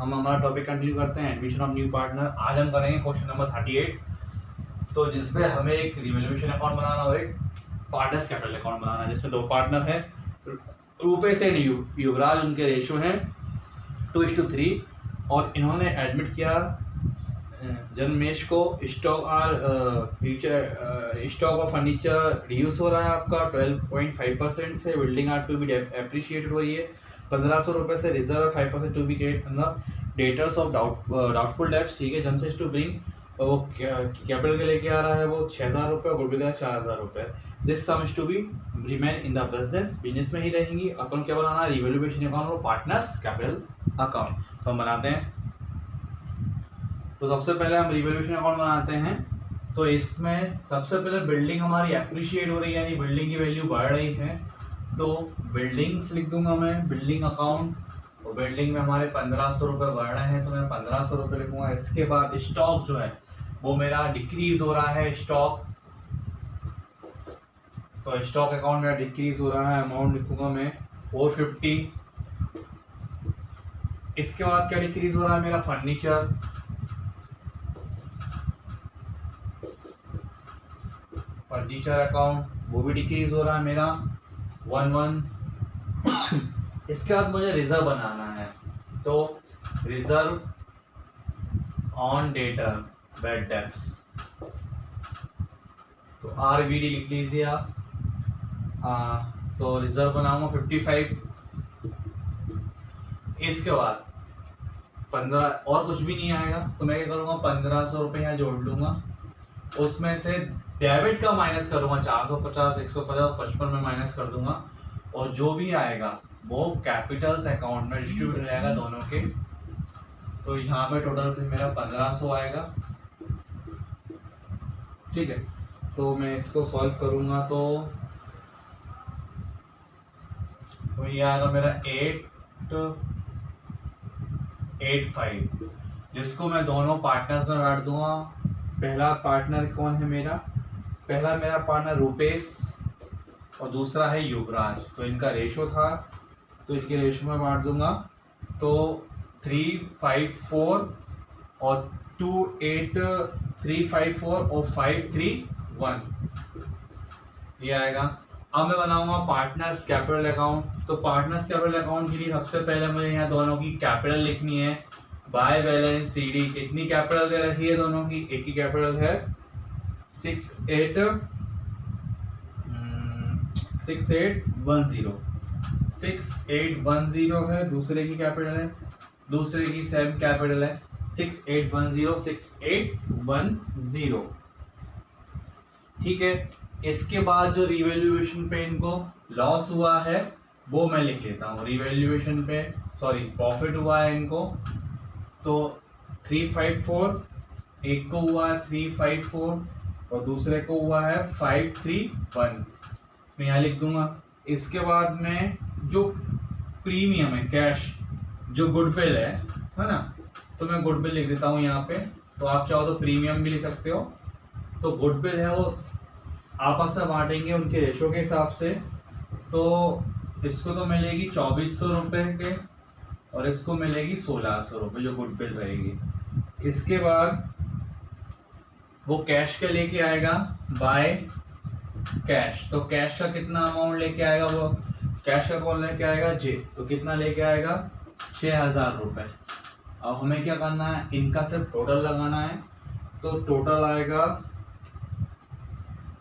हम हमारा topic continue करते हैं, एडमिशन ऑफ न्यू पार्टनर। आज हम करेंगे क्वेश्चन नंबर 38, तो जिसमें हमें एक रिवैल्यूएशन अकाउंट बनाना और एक पार्टनर्स कैपिटल अकाउंट बनाना है, जिसमें दो पार्टनर है, रूपेश एंड युवराज। उनके रेशियो हैं 2:3 और इन्होंने एडमिट किया जन्मेश को। स्टॉक ऑफ फर्नीचर रिड्यूस हो रहा है आपका 12.5% से। Building are to be appreciated हुई है 1500 रुपये से। Reserve 5% to be kept debtors of doubtful debts, ठीक है। जमशेद टू ब्रिंग वो कैपिटल के लेके आ रहा है वो 6000 रुपये और गुडविल 4000 रुपये। This sum is to be remain in the business में ही रहेंगी। अकाउंट क्या बनाना है? रिवैल्यूएशन अकाउंट और पार्टनर्स कैपिटल अकाउंट। तो हम बनाते हैं। तो सबसे पहले हम रिवैल्यूएशन अकाउंट बनाते हैं। तो इसमें सबसे पहले बिल्डिंग हमारी एप्रिशिएट हो रही है, यानी बिल्डिंग की वैल्यू बढ़ रही है, तो बिल्डिंग्स लिख दूंगा मैं, बिल्डिंग अकाउंट। और बिल्डिंग में हमारे 1500 रुपये बढ़ रहे हैं तो मैं 1500 रुपये लिखूंगा। इसके बाद स्टॉक जो है वो मेरा डिक्रीज हो रहा है, स्टॉक, तो स्टॉक अकाउंट मेरा डिक्रीज हो रहा है, अमाउंट लिखूंगा मैं 450। इसके बाद क्या डिक्रीज हो रहा है मेरा? फर्नीचर, अकाउंट वो भी डिक्रीज हो रहा है मेरा 11। इसके बाद मुझे रिजर्व बनाना है, तो reserve on debtor bad debts, तो RBD लिख लीजिए आप। तो रिजर्व बनाऊंगा 55। इसके बाद 15 और कुछ भी नहीं आएगा, तो मैं क्या करूँगा 1500 रुपये यहाँ जोड़ लूँगा। उसमें से डेबिट का माइनस करूँगा 450, 150, 55 में माइनस कर दूंगा, और जो भी आएगा वो कैपिटल्स अकाउंट में डिस्ट्रीब्यूट हो जाएगा दोनों के। तो यहाँ पे टोटल फिर मेरा 1500 आएगा, ठीक है। तो मैं इसको सॉल्व करूँगा तो ये आएगा मेरा 885, जिसको मैं दोनों पार्टनर्स में बांट दूंगा। पहला पार्टनर कौन है मेरा? पहला मेरा पार्टनर रूपेश और दूसरा है युवराज। तो इनका रेशो था, तो इनके रेशो में बांट दूंगा। तो 354 और 354 और 531 ये आएगा। अब मैं बनाऊंगा पार्टनर्स कैपिटल अकाउंट। तो पार्टनर्स कैपिटल अकाउंट के लिए सबसे पहले मुझे यहाँ दोनों की कैपिटल लिखनी है। बाय बैलेंस CD कितनी कैपिटल दे रखी है दोनों की? एक की कैपिटल है 6810, 6810 है। दूसरे की कैपिटल है, दूसरे की सेम कैपिटल है 6810, ठीक है। इसके बाद जो रिवैल्यूएशन पे इनको लॉस हुआ है वो मैं लिख लेता हूँ। रिवैल्यूएशन पे प्रॉफिट हुआ है इनको, तो 354, एक को हुआ है 354 और दूसरे को हुआ है 531, मैं यहाँ लिख दूंगा। इसके बाद में जो प्रीमियम है, कैश, जो गुडविल है ना, तो मैं गुडविल लिख देता हूँ यहाँ पे। तो आप चाहो तो प्रीमियम भी लिख सकते हो। तो गुडविल है वो आपस में बांटेंगे उनके रेशो के हिसाब से। तो इसको तो मिलेगी 2400 रुपये के और इसको मिलेगी 1600 रुपये जो गुडविल रहेगी। इसके बाद वो कैश के लेके आएगा बाय कैश। तो कैश का कितना अमाउंट लेके आएगा? वो कैश का कौन लेके आएगा? जे। तो कितना लेके आएगा? 6000 रुपये। अब हमें क्या करना है? इनका सिर्फ टोटल लगाना है। तो टोटल आएगा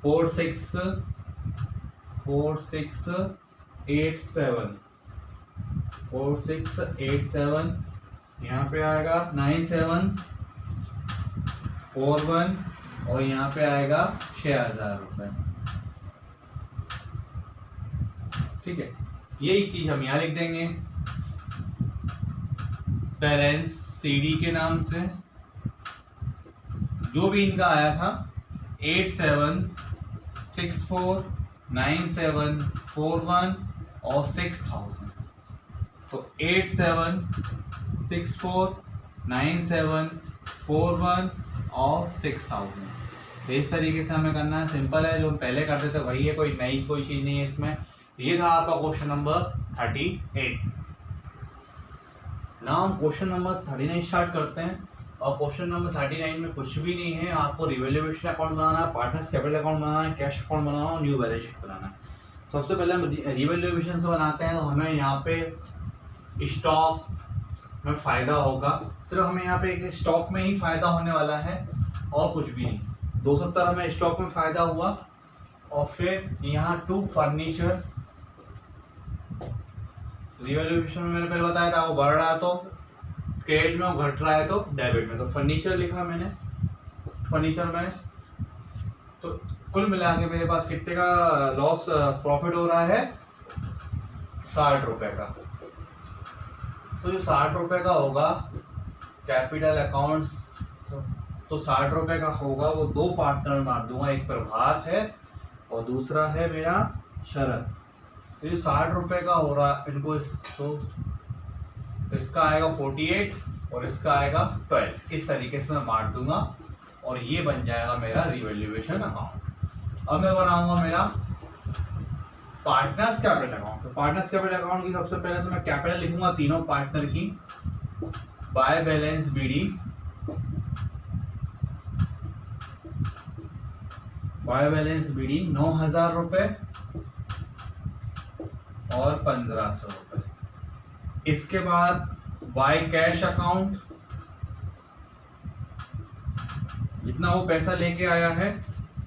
4687, यहाँ पे आएगा 9741 और यहाँ पे आएगा 6000 रुपये, ठीक है। यही चीज हम यहाँ लिख देंगे बैलेंस CD के नाम से। जो भी इनका आया था 87649741 और 6000, तो 87649741 और 6000। तो इस तरीके से हमें करना है, सिंपल है, जो हम पहले करते थे वही है, कोई नई कोई चीज नहीं है इसमें। ये था आपका क्वेश्चन नंबर 38। ना हम क्वेश्चन नंबर 39 स्टार्ट करते हैं, और क्वेश्चन नंबर 39 में कुछ भी नहीं है, आपको रिवैल्यूएशन अकाउंट बनाना है, पार्टनर्स कैपिटल अकाउंट बनाना है, कैश अकाउंट बनाना है और न्यू बैलेंस शीट बनाना है। सबसे पहले हम रिवैल्यूएशन से बनाते हैं, तो हमें यहाँ पे स्टॉक में फ़ायदा होगा, सिर्फ हमें यहाँ पे एक स्टॉक में ही फ़ायदा होने वाला है और कुछ भी नहीं। 270 हमें स्टॉक में फ़ायदा हुआ, और फिर यहाँ टू फर्नीचर रिवैल्यूएशन में मैंने पहले बताया था, वो बढ़ रहा है तो क्रेडिट में, वो घट रहा है तो डेबिट में। तो फर्नीचर लिखा मैंने, फर्नीचर में तो कुल मिला के मेरे पास कितने का लॉस प्रॉफिट हो रहा है, 60 रुपए का। तो जो 60 रुपए का होगा कैपिटल अकाउंट्स, तो 60 रुपए का होगा, वो दो पार्टनर मार दूंगा, एक प्रभात है और दूसरा है मेरा शरद। तो ये 60 रुपए का हो रहा है इनको, तो इसका आएगा 48 और इसका आएगा 12, इस तरीके से मैं मार दूंगा और ये बन जाएगा मेरा रिवैल्यूएशन अकाउंट। अब मैं बनाऊंगा मेरा पार्टनर्स कैपिटल अकाउंट। तो पार्टनर्स कैपिटल अकाउंट की सबसे पहले तो मैं कैपिटल लिखूंगा तीनों पार्टनर की, by balance BD, by balance BD 9,000 रुपए और 1,500 रुपए। इसके बाद बाय कैश अकाउंट, जितना वो पैसा लेके आया है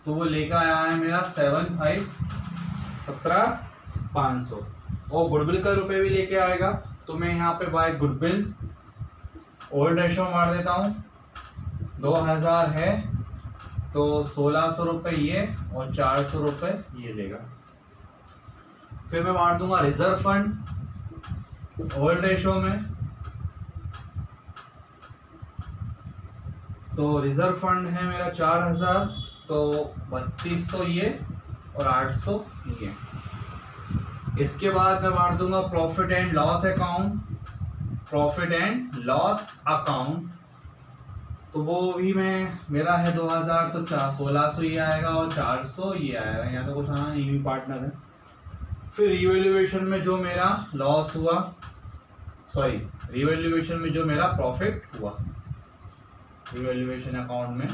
तो वो लेके आया है मेरा 17,500, और गुडविल का रुपए भी लेके आएगा, तो मैं यहाँ पे बाय गुडविल ओल्ड रेशो मार देता हूँ, 2,000 है तो 1,600 रुपए ये और 400 रुपए ये लेगा। फिर मैं मार दूंगा रिजर्व फंड ओल्ड रेशो में, तो रिजर्व फंड है मेरा 4,000, तो 3,200 ये और 800 ये। इसके बाद मैं मार दूंगा profit and loss account, profit and loss account, तो वो भी मैं मेरा है 2,000, तो 1,600 ये आएगा और 400 ये आएगा, यहाँ तो कुछ आना नहीं, भी पार्टनर है। फिर रिवैल्यूएशन में जो मेरा लॉस हुआ, सॉरी रिवैल्यूएशन में जो मेरा प्रॉफिट हुआ रिवैल्यूएशन अकाउंट में,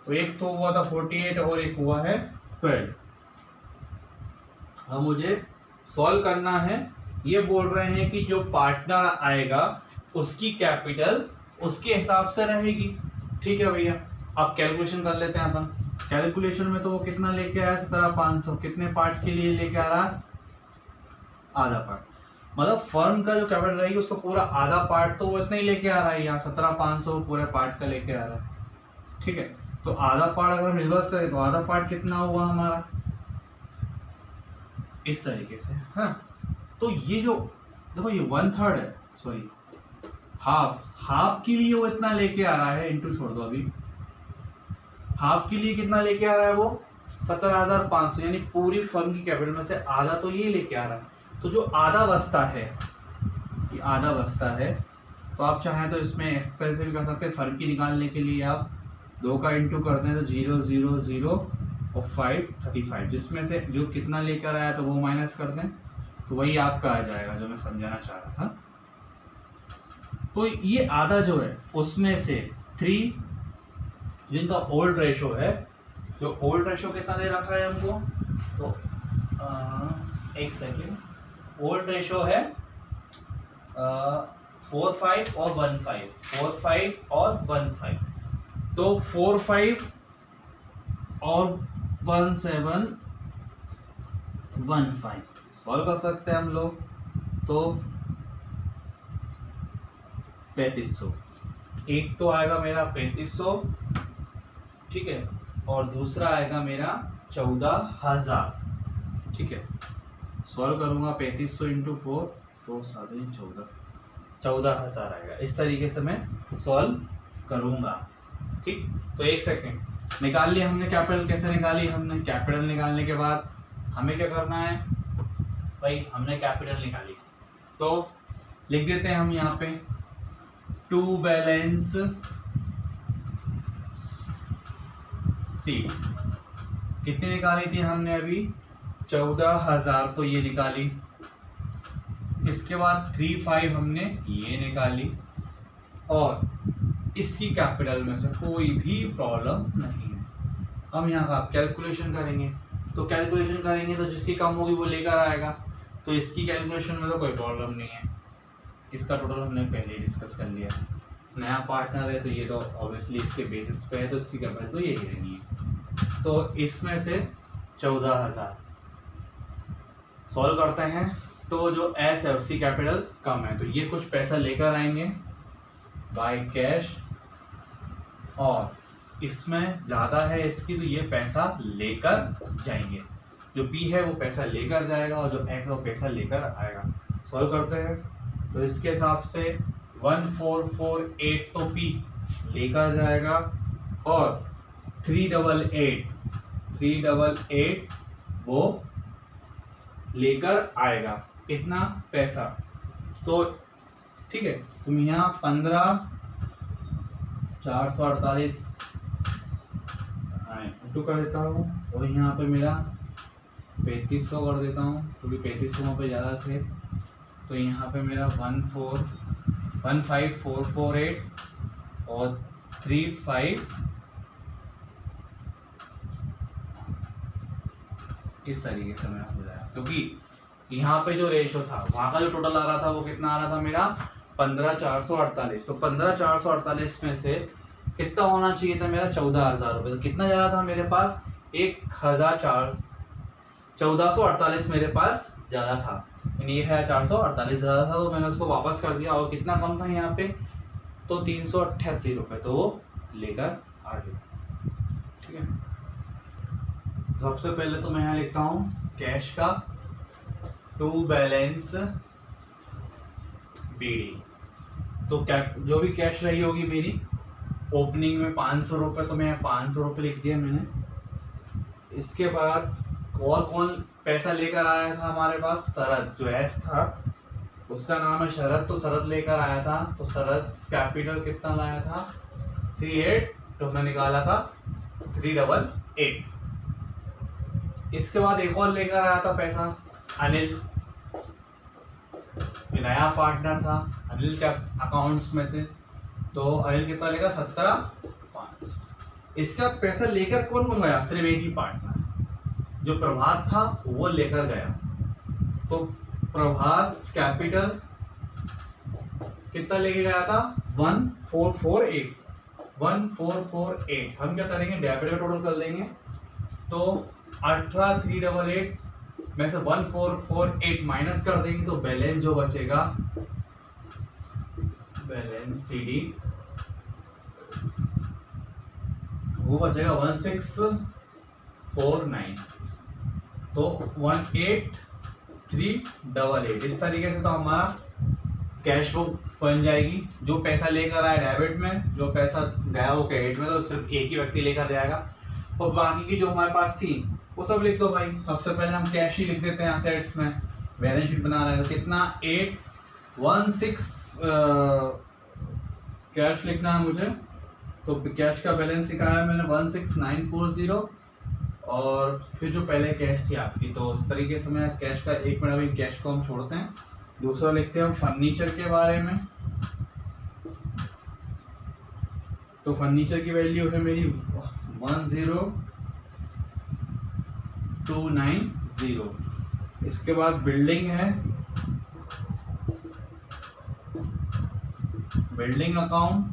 तो एक तो हुआ था 48 और एक हुआ है 12। अब मुझे सॉल्व करना है, ये बोल रहे हैं कि जो पार्टनर आएगा उसकी कैपिटल उसके हिसाब से रहेगी। ठीक है भैया, अब कैलकुलेशन कर लेते हैं अपन। कैलकुलेशन में तो वो कितना लेके आया 17,500, कितने पार्ट के लिए लेके आ रहा है, आधा पार्ट, मतलब फर्म का जो कैपिटल रहेगी उसका पूरा आधा पार्ट, तो वो इतना ही लेके आ रहा है, यहाँ 17,500 पूरे पार्ट का लेके आ रहा है। ठीक है, तो आधा पार्ट अगर हम रिवर्स करें तो आधा पार्ट कितना हुआ हमारा, इस तरीके से। हाँ, तो ये जो देखो ये 1/3 है, सॉरी हाफ के लिए वो इतना लेके आ रहा है, इंटू छोड़ दो अभी, हाफ के लिए कितना लेके आ रहा है वो 17,500, यानी पूरी फर्म की कैपिटल में से आधा तो ये लेके आ रहा है। तो जो आधा बचता है, ये आधा बचता है, तो आप चाहें तो इसमें इस तरह से भी कर सकते हैं, फर्म की निकालने के लिए आप 2 का इंटू करते हैं तो 0 0 0 और 5 35, जिसमें से जो कितना लेकर आया तो वो माइनस कर दें, तो वही आपका आ जाएगा जो मैं समझाना चाह रहा था। तो ये आधा जो है उसमें से 3 जिनका ओल्ड रेशो है, जो ओल्ड रेशो कितना दे रखा है हमको, तो एक सेकेंड, ओल्ड रेशो है 4-5 और 1-5, 4-5 और 1-5, तो 4-5 और 1-7-1-5 सॉल्व कर सकते हैं हम लोग, तो 3,500, एक तो आएगा मेरा 3,500, ठीक है, और दूसरा आएगा मेरा 14,000। ठीक है, सॉल्व करूंगा 3,500 इंटू 4 तो 14,000 आएगा। इस तरीके से मैं सॉल्व करूंगा। ठीक, तो एक सेकेंड, निकाल लिया हमने कैपिटल। कैसे निकाली हमने कैपिटल? निकालने के बाद हमें क्या करना है भाई, हमने कैपिटल निकाली तो लिख देते हैं हम यहाँ पे टू बैलेंस शीट। कितनी निकाली थी हमने अभी? 14,000, तो ये निकाली। इसके बाद 3,500 हमने ये निकाली और इसकी कैपिटल में से कोई भी प्रॉब्लम नहीं है। हम यहाँ का कैलकुलेशन करेंगे, तो कैलकुलेशन करेंगे तो जिसकी कम होगी वो लेकर आएगा, तो इसकी कैलकुलेशन में तो कोई प्रॉब्लम नहीं है। इसका टोटल हमने पहले ही डिस्कस कर लिया। नया पार्टनर है तो ये तो ऑब्वियसली इसके बेसिस पे है, तो इसकी कैपिटल तो यही रहनी है। तो इसमें से 14,000 सॉल्व करते हैं, तो जो एस है उसकी कैपिटल कम है, तो ये कुछ पैसा लेकर आएंगे बाय कैश, और इसमें ज़्यादा है इसकी, तो ये पैसा लेकर जाएंगे। जो पी है वो पैसा लेकर जाएगा और जो एक्स वो पैसा लेकर आएगा। सॉल्व करते हैं, तो इसके हिसाब से 1448 तो पी लेकर जाएगा और 388 वो लेकर आएगा। इतना पैसा तो ठीक है। तुम यहाँ 15,448 इंटू कर देता हूँ और यहाँ पे मेरा 3500 कर देता हूँ, क्योंकि 3500 पे ज़्यादा थे, तो यहाँ पे मेरा 15448 और 35 इस तरीके से मेरा हो जाएगा। क्योंकि यहाँ पे जो रेशो था, वहाँ का जो टोटल आ रहा था वो कितना आ रहा था मेरा 15,448। तो 15,448 में से कितना होना चाहिए था मेरा 14,000 रुपये। तो कितना ज़्यादा था मेरे पास 1448 मेरे पास ज़्यादा था, यानी 1,448 ज़्यादा था, तो मैंने उसको वापस कर दिया। और कितना कम था यहाँ पे, तो 388 रुपये, तो वो लेकर आ गया। ठीक है, सबसे पहले तो मैं यहाँ लिखता हूँ कैश का टू बैलेंस बीडी। तो जो भी कैश रही होगी मेरी ओपनिंग में 500 रुपये, तो मैं यहाँ 500 रुपये लिख दिया मैंने। इसके बाद और कौन पैसा लेकर आया था हमारे पास, शरद, जो एस था उसका नाम है शरद, तो शरद लेकर आया था। तो शरद कैपिटल कितना लाया था 38, तो मैं निकाला था 388। इसके बाद एक और लेकर आया था पैसा अनिल, नया पार्टनर था, अनिल के अकाउंट्स में थे, तो अनिल कितना लेगा 17,500। इसका पैसा लेकर कौन गया, सिर्फ एक ही पार्टनर जो प्रभात था वो लेकर गया। तो प्रभात कैपिटल कितना लेके गया था 1448। हम क्या करेंगे, डेबिट का टोटल कर लेंगे। तो 18,388 में से 1448 माइनस कर देंगे, तो बैलेंस जो बचेगा, बैलेंस सीडी वो बचेगा 1649, तो 18388। इस तरीके से तो हमारा कैश बुक बन जाएगी। जो पैसा लेकर आया डेबिट में, जो पैसा गया वो क्रेडिट में, तो सिर्फ एक ही व्यक्ति लेकर जाएगा। और बाकी की जो हमारे पास थी वो सब लिख दो भाई। सबसे पहले हम कैश ही लिख देते हैं असेट्स में, बैलेंस शीट बना रहे हैं, तो कितना 816 कैश लिखना है मुझे। तो कैश का बैलेंस लिखा है मैंने 16940, और फिर जो पहले कैश थी आपकी, तो उस तरीके से मैं कैश का, एक मिनट अभी कैश को हम छोड़ते हैं, दूसरा लिखते हैं हम फर्नीचर के बारे में। तो फर्नीचर की वैल्यू है मेरी 10290। इसके बाद बिल्डिंग है, बिल्डिंग अकाउंट,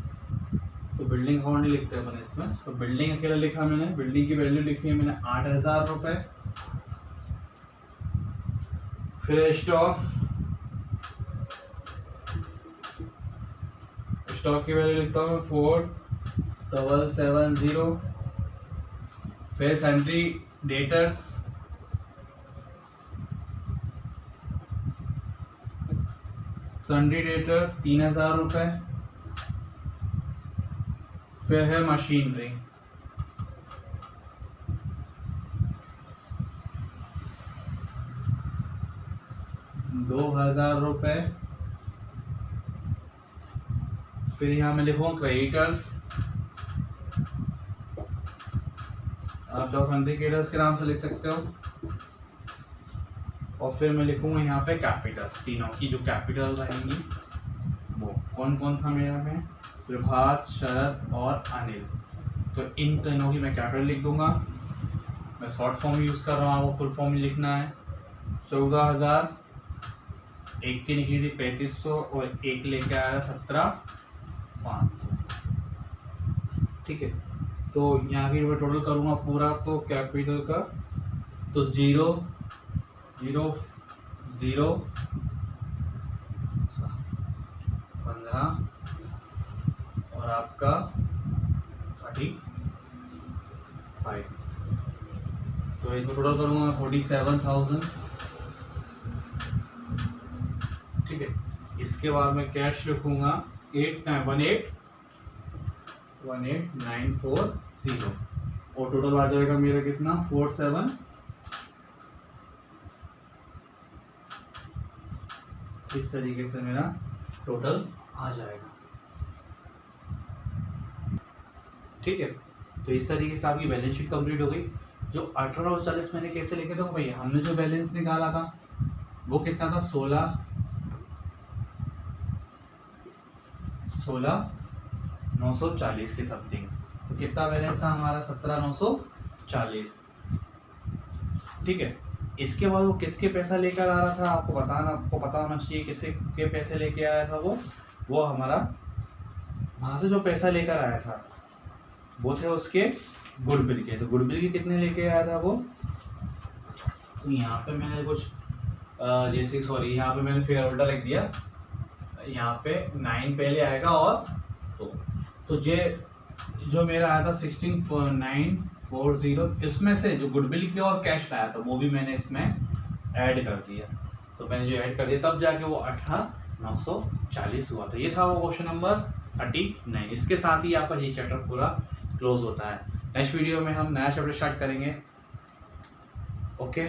तो बिल्डिंग अकाउंट ही लिखते हैं अपन इसमें। तो बिल्डिंग अकेला लिखा मैंने, बिल्डिंग की वैल्यू लिखी है मैंने 8,000 रुपये। फिर स्टॉक की वैल्यू लिखता हूँ 4770। फिर सैंड्री डेटर्स, सन्ड्री डेटर्स 3,000 रुपये। फिर है मशीनरी, 2,000 रुपये। फिर यहाँ मैं लिखूँ क्रेडिटर्स, आप जो सन्ड्री क्रेडिटर्स के नाम से लिख सकते हो, और फिर मैं लिखूँगा यहाँ पे कैपिटल्स, तीनों की जो कैपिटल रहेंगी वो कौन कौन था मेरा में, प्रभात, शरद और अनिल। तो इन तीनों की मैं कैपिटल लिख दूंगा। मैं शॉर्ट फॉर्म यूज़ कर रहा हूँ, आपको फुल फॉर्म लिखना है। 14,000, एक की निकली थी 3500 और एक लेके आया 17,500। ठीक है, तो यहाँ की मैं टोटल करूँगा पूरा, तो कैपिटल का तो 0 0 0 15 और आपका 35, तो इसको टोटल करूँगा 47,000। ठीक है, इसके बाद मैं कैश लिखूँगा 18940 और टोटल आ जाएगा मेरा कितना 47, इस तरीके से मेरा टोटल आ जाएगा। ठीक है, तो इस तरीके से आपकी बैलेंस शीट कंप्लीट हो गई। जो 1840 मैंने कैसे लिखे थे भैया, हमने जो बैलेंस निकाला था वो कितना था 16,940 के समथिंग। तो कितना बैलेंस था हमारा 17,940। ठीक है, इसके बाद वो किसके पैसा लेकर आ रहा था आपको पता होना चाहिए किसके के पैसे लेके आया था वो हमारा वहां से जो पैसा लेकर आया था वो थे उसके गुडविल के। तो गुडविल के कितने लेके आया था वो, तो यहाँ पे मैंने कुछ जैसे सॉरी यहाँ पे मैंने फेयर होल्डर लिख दिया, यहाँ पे 9 पहले आएगा और तो ये जो मेरा आया था 16,940, इसमें से जो गुडविल के और कैश लाया था वो भी मैंने इसमें ऐड कर दिया। तो मैंने जो ऐड कर दिया तब जाके वो 18,940 हुआ था। ये था वो क्वेश्चन नंबर 39। इसके साथ ही आपका ये चैप्टर पूरा क्लोज होता है। नेक्स्ट वीडियो में हम नया चैप्टर स्टार्ट करेंगे। ओके।